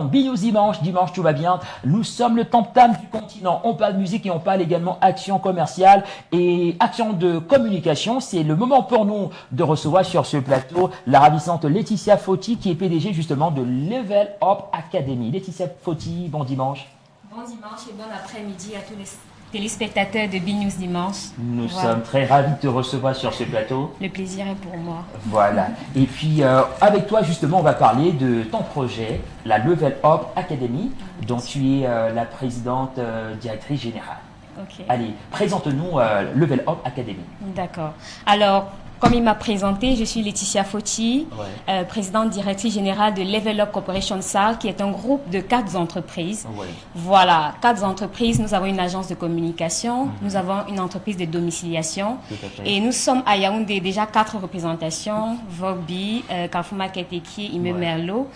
Binews dimanche tout va bien. Nous sommes le tam-tam du continent. On parle musique et on parle également action commerciale et action de communication. C'est le moment pour nous de recevoir sur ce plateau la ravissante Laetitia Foti qui est PDG justement de Level Up Academy. Laetitia Foti, bon dimanche. Bon dimanche et bon après-midi à tous les téléspectateurs de Binews Dimanche. Nous sommes très ravis de te recevoir sur ce plateau. Le plaisir est pour moi. Voilà. Et puis, avec toi, justement, on va parler de ton projet, la Level Up Academy, dont tu es la présidente directrice générale. Ok. Allez, présente-nous Level Up Academy. D'accord. Alors, comme il m'a présenté, je suis Laetitia Foti, Ouais. présidente directrice générale de Level Up Corporation SAR, qui est un groupe de 4 entreprises. Ouais. Voilà, 4 entreprises. Nous avons une agence de communication, nous avons une entreprise de domiciliation. Tout à fait. Et nous sommes à Yaoundé déjà 4 représentations, Vogby, Carrefour Market Equier, Imme Ouais. Merlot,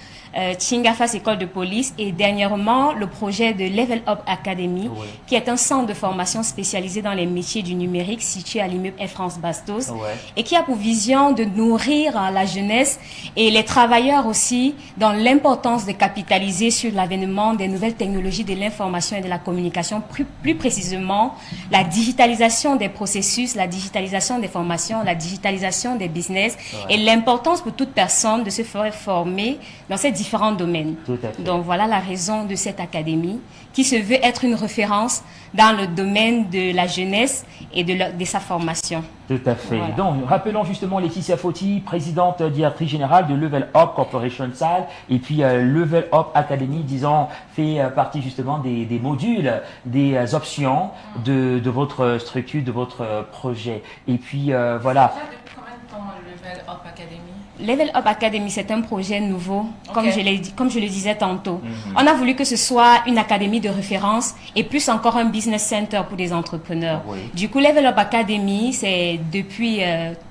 Chingafas École de Police et dernièrement le projet de Level Up Academy, Ouais. qui est un centre de formation spécialisé dans les métiers du numérique situé à l'immeuble Air France Bastos Ouais. et qui a pour vision de nourrir la jeunesse et les travailleurs aussi dans l'importance de capitaliser sur l'avènement des nouvelles technologies de l'information et de la communication, plus précisément la digitalisation des processus, la digitalisation des formations, la digitalisation des business Ouais. et l'importance pour toute personne de se faire former dans ces différents domaines. Tout à fait. Donc voilà la raison de cette académie qui se veut être une référence dans le domaine de la jeunesse et de sa formation. Tout à fait. Voilà. Donc, rappelons justement Laetitia Foti, présidente directrice générale de Level Up Corporation SAL, et puis Level Up Academy, disons, fait partie justement des modules, des options de votre structure, de votre projet. Et puis, voilà. Déjà, depuis combien de temps Level Up Academy? Level Up Academy, c'est un projet nouveau, comme Ok. comme je le disais tantôt. On a voulu que ce soit une académie de référence et plus encore un business center pour des entrepreneurs. Oui. Du coup, Level Up Academy, c'est depuis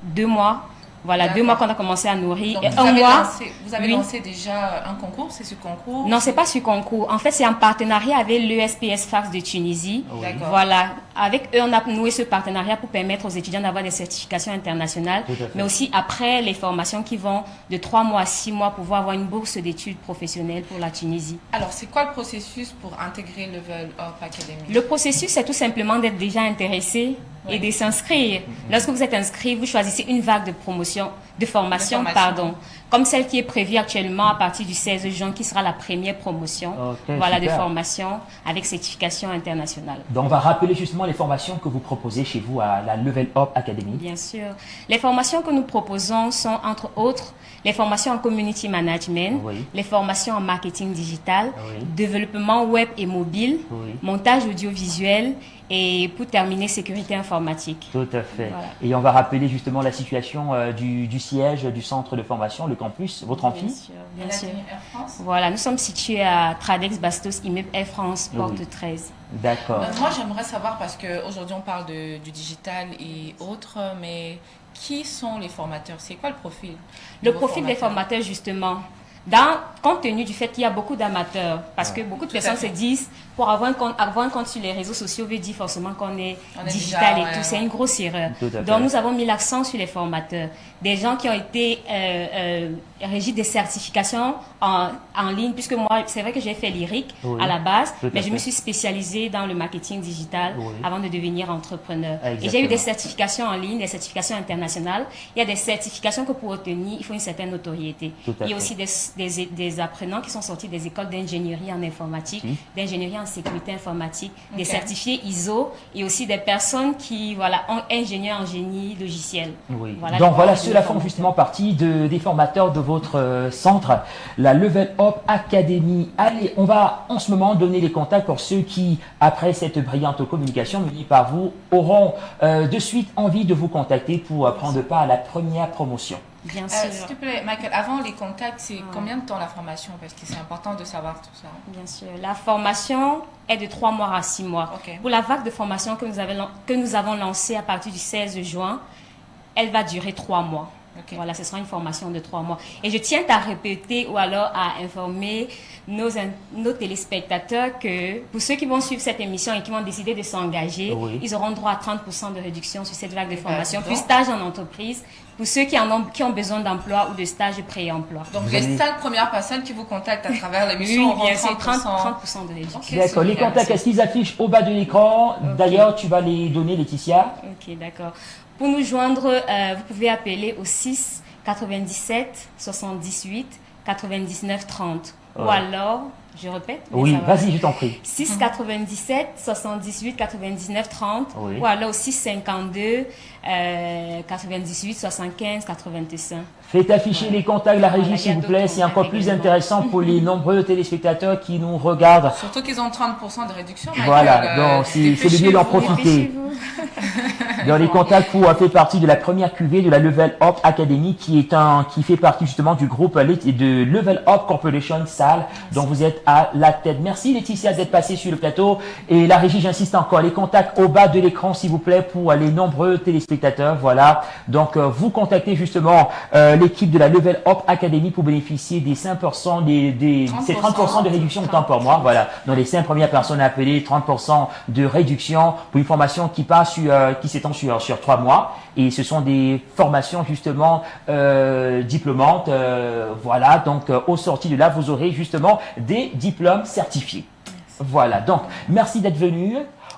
2 mois. Voilà, 2 mois qu'on a commencé à nourrir. Donc, Et vous un avez mois. vous avez oui. lancé déjà un concours, c'est ce concours? Non, c'est pas sur concours. En fait, c'est en partenariat avec l'ESPS Fax de Tunisie. Oui. D'accord. Voilà. Avec eux, on a noué ce partenariat pour permettre aux étudiants d'avoir des certifications internationales, Tout à fait. mais aussi après les formations qui vont de 3 mois à 6 mois pour pouvoir avoir une bourse d'études professionnelles pour la Tunisie. Alors, c'est quoi le processus pour intégrer Level Up Academy? Le processus, c'est tout simplement d'être déjà intéressé et de s'inscrire. Lorsque vous êtes inscrit, vous choisissez une vague de promotion, de formation, pardon, comme celle qui est prévue actuellement à partir du 16 juin, qui sera la première promotion, Ok, voilà, de super. formation avec certification internationale. Donc, on va rappeler justement les formations que vous proposez chez vous à la Level Up Academy. Bien sûr. Les formations que nous proposons sont, entre autres, les formations en community management, Oui. les formations en marketing digital, Oui. développement web et mobile, Oui. montage audiovisuel et pour terminer, sécurité informatique. Tout à fait. Voilà. Et on va rappeler justement la situation du siège du centre de formation, le campus, votre amphi. Bien sûr, bien sûr. L'académie Air France? Voilà, nous sommes situés à Tradex Bastos, immeuble Air France, porte Oui. 13. D'accord. Moi, j'aimerais savoir, parce qu'aujourd'hui, on parle du digital et autres, mais qui sont les formateurs? C'est quoi le profil? de Le vos profil des formateurs, justement, compte tenu du fait qu'il y a beaucoup d'amateurs, parce que beaucoup de Tout à personnes se fait. disent, pour avoir un compte sur les réseaux sociaux veut dire forcément qu'on est On est digital déjà, et ouais, tout. C'est ouais. une grosse erreur. Tout à fait. Donc, nous avons mis l'accent sur les formateurs. Des gens qui ont été régis des certifications en ligne, puisque moi, c'est vrai que j'ai fait l'IRIC Oui. à la base, Tout à mais je fait. me suis spécialisée dans le marketing digital Oui. avant de devenir entrepreneur. Et j'ai eu Exactement. des certifications en ligne, des certifications internationales. Il y a des certifications que pour obtenir, il faut une certaine notoriété. Tout à Il y a fait. aussi des apprenants qui sont sortis des écoles d'ingénierie en informatique, Oui. d'ingénierie en sécurité informatique, des Ok. certifiés ISO et aussi des personnes qui ont ingénieurs en génie logiciel. Oui. Voilà Donc les voilà, profils cela de font formateurs. justement partie des formateurs de votre centre, la Level Up Academy. Allez, on va en ce moment donner les contacts pour ceux qui, après cette brillante communication menée par vous, auront de suite envie de vous contacter pour prendre part à la première promotion. Bien sûr. S'il te plaît, Michael, avant les contacts, c'est combien de temps la formation? Parce que c'est important de savoir tout ça. Bien sûr. La formation est de 3 mois à 6 mois. Ok. Pour la vague de formation que nous avons lancée à partir du 16 juin, elle va durer 3 mois. Ok. Voilà, ce sera une formation de 3 mois. Et je tiens à répéter ou alors à informer nos téléspectateurs que pour ceux qui vont suivre cette émission et qui vont décider de s'engager, Oui. ils auront droit à 30% de réduction sur cette vague de formation, donc. plus stage en entreprise, pour ceux qui ont besoin d'emploi ou de stage pré-emploi. Donc, Vous les allez- 5 premières personnes qui vous contactent à travers l'émission Oui, auront bien sûr, 30%. 30% de réduction. Ok, D'accord. Les super. contacts, est-ce qu'ils affichent au bas de l'écran? Ok. D'ailleurs, tu vas les donner, Laetitia. Ok, d'accord. Pour nous joindre, vous pouvez appeler au 6 97 78 99 30. Ou Ouais. alors, je répète. mais Oui, ça va. vas-y, je t'en prie. 6 97 78 99 30. Oui. Ou alors 6 52 98 75 85. Faites afficher les contacts de la régie, Voilà, il y a s'il vous plaît. d'autres C'est encore contacts plus également. intéressant pour les nombreux téléspectateurs qui nous regardent. Surtout qu'ils ont 30% de réduction. Voilà, Michael. donc c'est le mieux d'en dépêchez-vous. profiter. Dans les contacts pour fait partie de la première cuvée de la Level Up Academy qui fait partie justement du groupe de Level Up Corporation Salle dont vous êtes à la tête. Merci Laetitia d'être passée sur le plateau et la régie, j'insiste encore, les contacts au bas de l'écran s'il vous plaît pour les nombreux téléspectateurs. Voilà, donc vous contactez justement l'équipe de la Level Up Academy pour bénéficier des 5% ces 30% de réduction de temps pour moi. Voilà, donc les 5 premières personnes appelées, 30% de réduction pour une formation qui passe qui s'étend sur 3 mois et ce sont des formations justement diplômantes. Voilà, donc au sorti de là, vous aurez justement des diplômes certifiés. Voilà, donc merci d'être venu.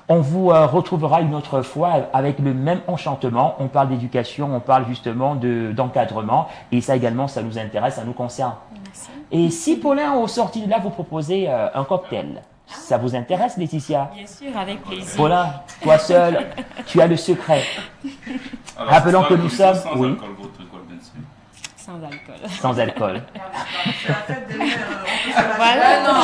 On vous retrouvera une autre fois avec le même enchantement. On parle d'éducation, on parle justement d'encadrement et ça également, ça nous intéresse, ça nous concerne. Merci. Et si Paulin, au sorti de là, vous proposez un cocktail, ça vous intéresse Laetitia? Bien sûr, avec plaisir. Paulin, toi seul, tu as le secret. Alors, Rappelons c'est que pas nous comme sommes- sans oui. alcool, votre alcool, bien sûr. Sans alcool. Sans alcool. C'est la fête des mères, on peut se la Voilà. Ah non,